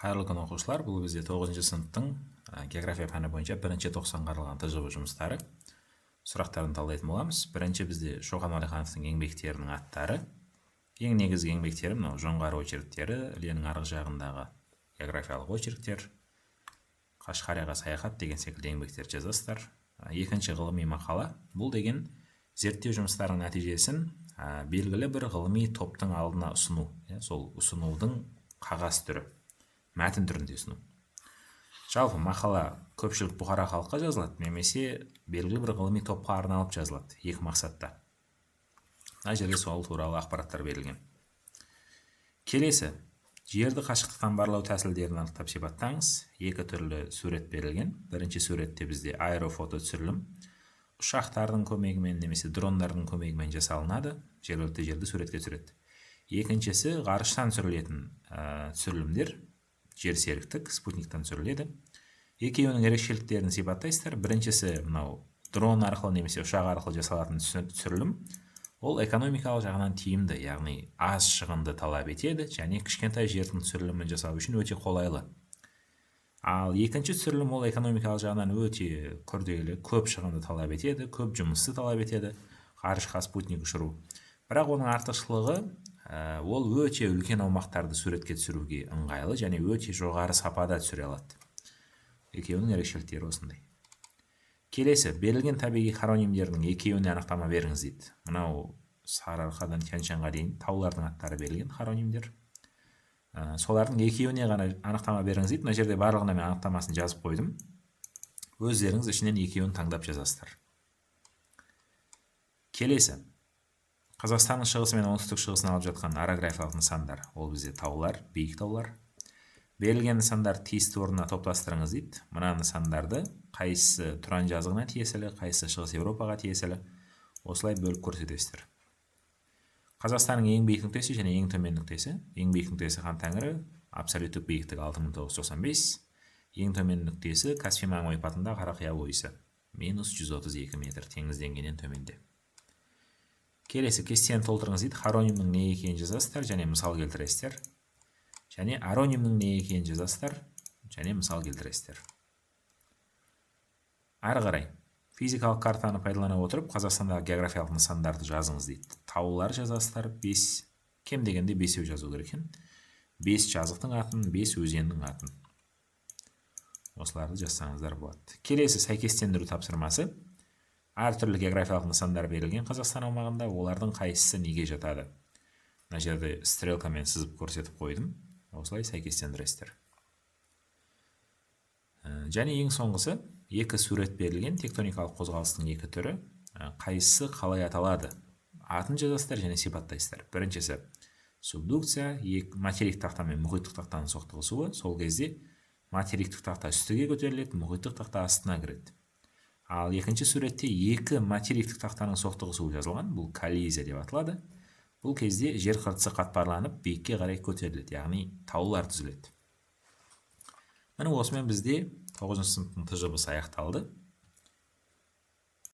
Қайырлы күн оқушылар, бұл бізде 9-шы сыныптың география пәні бойынша бірінші 90-ға арналған тжб жұмыстары. Сұрақтарын талдайтын боламыз. Бірінші бізде Шоқан Уәлихановтың еңбектерінің аттары. Ең негізгі еңбектері мынау жоңғар очерктері, Іленің арғы жағындағы географиялық очерктер, Қашқарияға саяхат деген секілді еңбектер жазасыздар. Екінші ғылыми мақала. Бұл деген зерттеу жұмыстарының нәтижесін белгілі бір ғылыми топтың алдына ұсыну. Сол ұсынудың қағаз түрі, мәтін түрінде ұсыну. Жалпы мақала көпшілік бұқара халыққа жазылады, немесе белгілі бір ғылыми топқа арналып жазылады, екі мақсатта. Мына жерде сол туралы ақпараттар берілген. Келесі, жерді қашықтықтан барлау тәсілдерін анықтап сипаттаңыз. Екі түрлі сурет берілген. Бірінші суретте бізде аэрофото түсірілім ұшақтардың көмегімен немесе дрондардың көмегімен жасалынады, жергілікті жерді суретке түсіреді. Екіншісі ғарыштан түсірілетін түсірілімдер, жерсеріктік, спутниктан түсіріледі. Екеуінің ерекшеліктерін сипаттайсыздар. Біріншісі мынау дрон арқылы немесе ұшақ арқылы жасалатын түсірілім. Ол экономикалық жағынан тиімді, яғни аз шығынды талап етеді және кішкентай жердің түсірілімін жасау үшін өте қолайлы. Ал екінші түсірілім ол экономикалық жағынан өте күрделі, көп шығынды талап етеді, көп жұмысты талап етеді, ғарышқа спутник ұшыру. Бірақ оның артықшылығы ол өте үлкен аумақтарды суретке түсіруге ыңғайлы және өте жоғары сапада түсіре алады. Екеуінің ерекшеліктері осындай. Келесі, берілген табиғи хронимдердің екеуіне анықтама беріңіз дейді. Мынау Сарыарқадан Тянь-Шаньға дейін таулардың аттары берілген хронимдер. Солардың екеуіне ғана анықтама беріңіз дейді. Мына жерде барлығына мен анықтамасын жазып қойдым. Өздеріңіз ішінен екеуін таңдап жазасыздар. Келесі, Қазақстанның шығысы мен оңтүстік шығысын алып жатқан орографиялық нысандар. Ол бізде таулар, биік таулар. Берілген нысандар тиісті орнына топтастырыңыз дейді. Мына нысандарды қайсысы Тұран жазығына тиесілі, қайсысы Шығыс Еуропаға тиесілі, осылай бөліп көрсетесіздер. Қазақстанның ең биік нүктесі және ең төмен нүктесі. Ең биік нүктесі Хан Тәңірі, абсолюттік биіктігі 6995. Ең төмен нүктесі Каспий маңы ойпатында Қарақия ойысы, -132 метр, теңіз деңгейінен төменде. Келесі, кестені толтырыңыз дейді. Хронимнің не екенін жазасыздар және мысал келтіресіздер. Және аронимнің не екенін жазасыздар және мысал келтіресіздер. Ары қарай, физикалық картаны пайдалана отырып, Қазақстандағы географиялық нысандарды жазыңыз дейді. Таулар жазасыздар, 5, кем дегенде 5 жазу керек екен. 5 жазықтың атын, 5 өзеннің атын. Осыларды жазсаңыздар болады. Келесі, сәйкестендіру тапсырмасы. Әртүрлі географиялық нысандар берілген Қазақстан аумағында, олардың қайсысы неге жатады? Мына жерде стрелкамен сызып көрсетіп қойдым. Осылай сәйкестендіресіздер. Және ең соңғысы, екі сурет берілген тектоникалық қозғалыстың екі түрі. Қайсысы қалай аталады? Атын жазасыздар және сипаттайсыздар. Біріншісі субдукция, материктік тақта мен мұхиттық тақтаның соқтығысуы. Сол кезде материктік тақта үстіге көтеріледі, мұхиттық тақта астына кіреді. Ал екінші суретте екі материктік тақтаның соқтығысуы жазылған. Бұл коллизия деп аталады. Бұл кезде жер қыртысы қатпарланып, биікке қарай көтеріледі, яғни таулар түзіледі. Міне осымен бізде 9-шы сыныптың тжб-сы аяқталды.